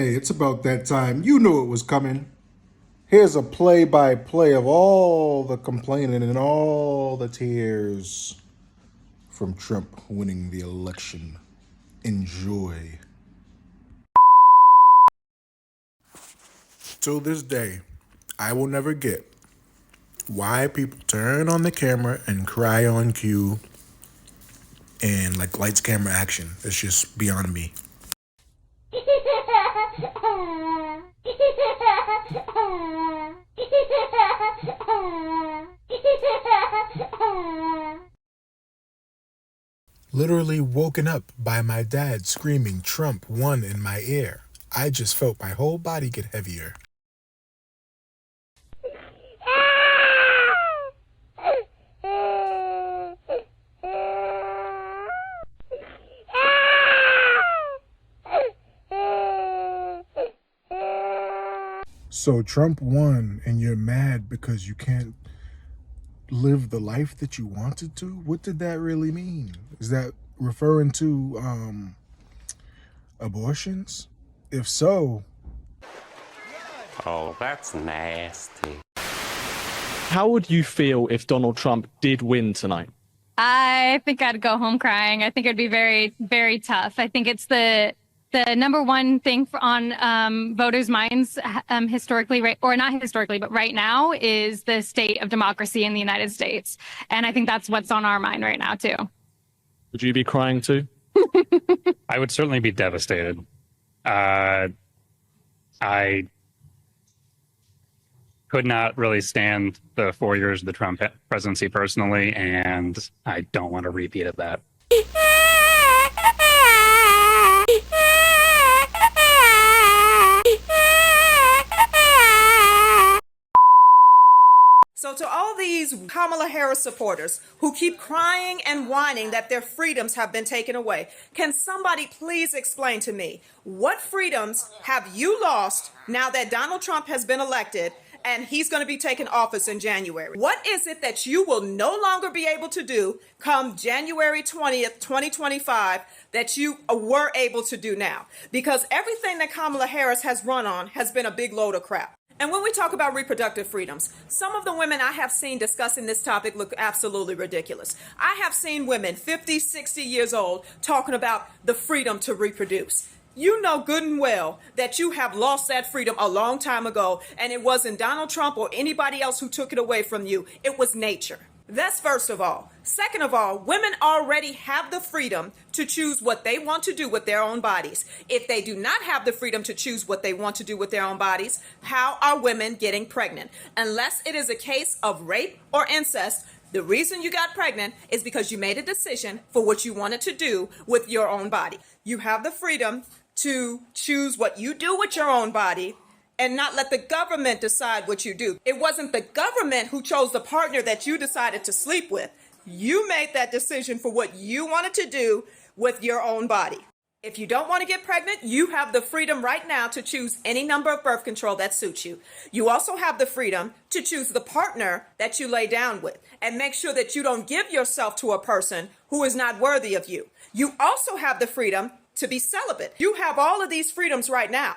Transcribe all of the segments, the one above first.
Hey, it's about that time. You knew it was coming. Here's a play-by-play of all the complaining and all the tears from Trump winning the election. Enjoy. Till this day, I will never get why people turn on the camera and cry on cue and like lights, camera, action. It's just beyond me. Literally woken up by my dad screaming Trump won in my ear. I just felt my whole body get heavier. So Trump won and you're mad because you can't live the life that you wanted to? What did that really mean? Is that referring to abortions? If so... Oh, that's nasty. How would you feel if Donald Trump did win tonight? I think I'd go home crying. I think it'd be very, very tough. I think it's the number one thing on voters' minds historically, or not historically, but right now is the state of democracy in the United States. And I think that's what's on our mind right now, too. Would you be crying too? I would certainly be devastated. I could not really stand the 4 years of the Trump presidency personally, and I don't want a repeat of that. So to all these Kamala Harris supporters who keep crying and whining that their freedoms have been taken away, can somebody please explain to me, what freedoms have you lost now that Donald Trump has been elected and he's going to be taking office in January? What is it that you will no longer be able to do come January 20th, 2025 that you were able to do now? Because everything that Kamala Harris has run on has been a big load of crap. And when we talk about reproductive freedoms, some of the women I have seen discussing this topic look absolutely ridiculous. I have seen women 50, 60 years old talking about the freedom to reproduce. You know good and well that you have lost that freedom a long time ago, and it wasn't Donald Trump or anybody else who took it away from you. It was nature. That's first of all. Second of all, women already have the freedom to choose what they want to do with their own bodies. If they do not have the freedom to choose what they want to do with their own bodies, how are women getting pregnant? Unless it is a case of rape or incest, the reason you got pregnant is because you made a decision for what you wanted to do with your own body. You have the freedom to choose what you do with your own body and not let the government decide what you do. It wasn't the government who chose the partner that you decided to sleep with. You made that decision for what you wanted to do with your own body. If you don't want to get pregnant, you have the freedom right now to choose any number of birth control that suits you. You also have the freedom to choose the partner that you lay down with and make sure that you don't give yourself to a person who is not worthy of you. You also have the freedom to be celibate. You have all of these freedoms right now.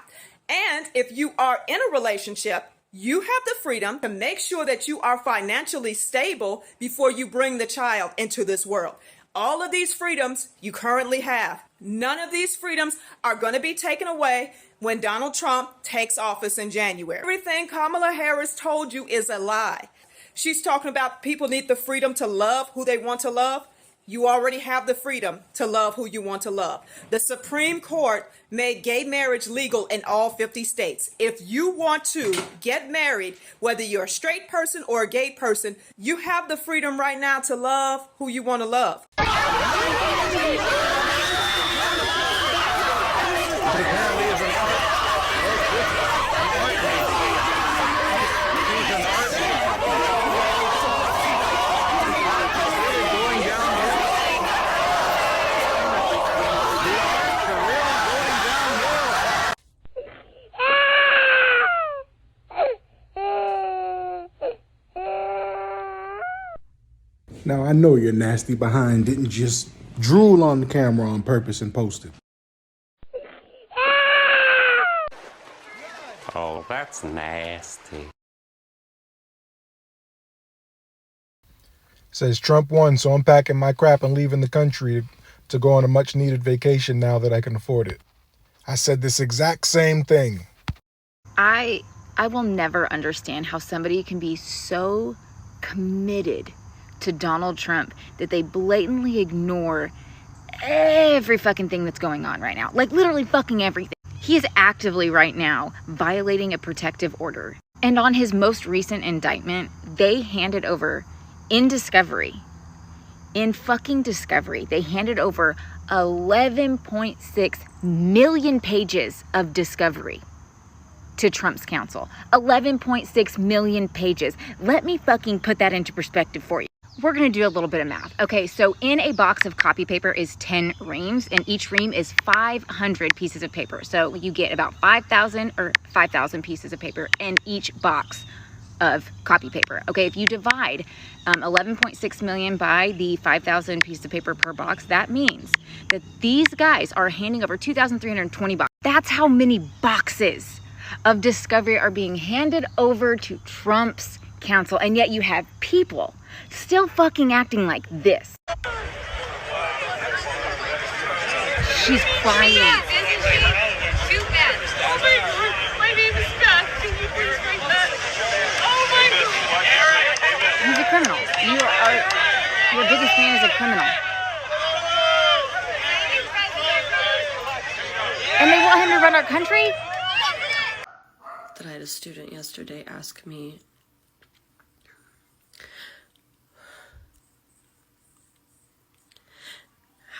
And if you are in a relationship, you have the freedom to make sure that you are financially stable before you bring the child into this world. All of these freedoms you currently have. None of these freedoms are going to be taken away when Donald Trump takes office in January. Everything Kamala Harris told you is a lie. She's talking about people need the freedom to love who they want to love. You already have the freedom to love who you want to love. The Supreme Court made gay marriage legal in all 50 states. If you want to get married, whether you're a straight person or a gay person, you have the freedom right now to love who you want to love. Now, I know your nasty behind didn't just drool on the camera on purpose and post it. Oh, that's nasty. Says Trump won, so I'm packing my crap and leaving the country to go on a much needed vacation now that I can afford it. I said this exact same thing. I will never understand how somebody can be so committed to Donald Trump that they blatantly ignore every fucking thing that's going on right now. Like literally fucking everything. He is actively right now violating a protective order. And on his most recent indictment, they handed over in fucking discovery, they handed over 11.6 million pages of discovery to Trump's counsel. 11.6 million pages. Let me fucking put that into perspective for you. We're gonna do a little bit of math. Okay, so in a box of copy paper is 10 reams, and each ream is 500 pieces of paper. So you get about 5,000 pieces of paper in each box of copy paper. Okay, if you divide 11.6 million by the 5,000 pieces of paper per box, that means that these guys are handing over 2,320 boxes. That's how many boxes of discovery are being handed over to Trump's counsel, and yet you have people still fucking acting like this. She's crying. He's a criminal. Your biggest fan is a criminal. And they want him to run our country? That I had a student yesterday ask me,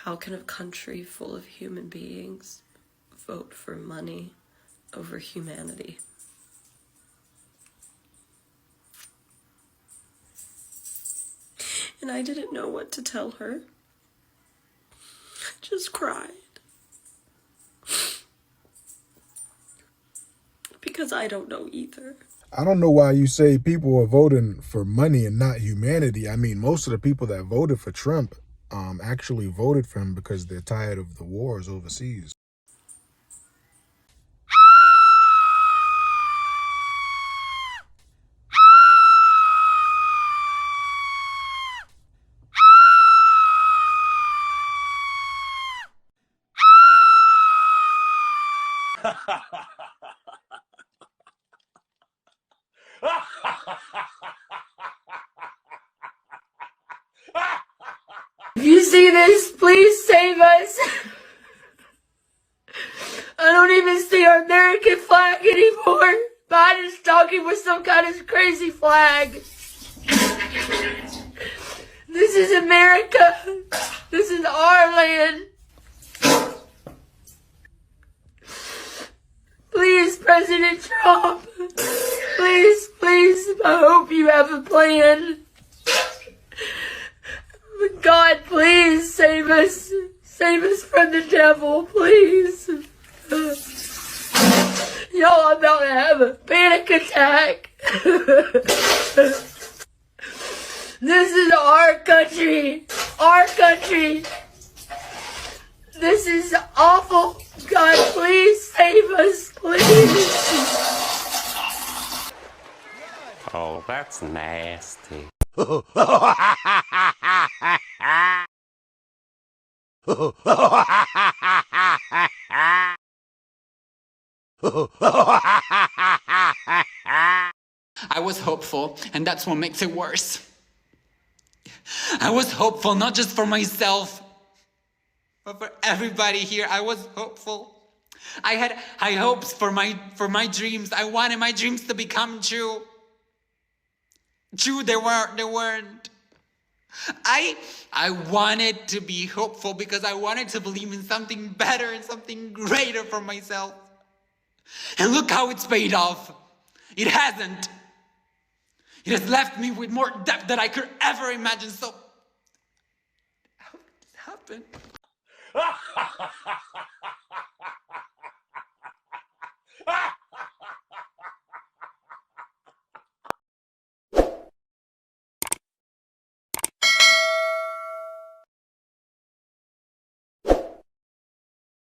how can a country full of human beings vote for money over humanity? And I didn't know what to tell her. I just cried. Because I don't know either. I don't know why you say people are voting for money and not humanity. I mean, most of the people that voted for Trump actually voted for him because they're tired of the wars overseas. If you see this, please save us. I don't even see our American flag anymore. Biden is talking with some kind of crazy flag. This is America. This is our land. Please, President Trump. Please, please, I hope you have a plan. But God, please save us. Save us from the devil, please. Y'all, I'm about to have a panic attack. This is our country. Our country. This is awful. God, please save us, please. Oh, that's nasty. I was hopeful, and that's what makes it worse. I was hopeful, not just for myself, but for everybody here. I was hopeful. I had high hopes for my dreams. I wanted my dreams to become true. True, they weren't. I wanted to be hopeful because I wanted to believe in something better and something greater for myself. And look how it's paid off. It hasn't. It has left me with more debt than I could ever imagine. So, how did this happen?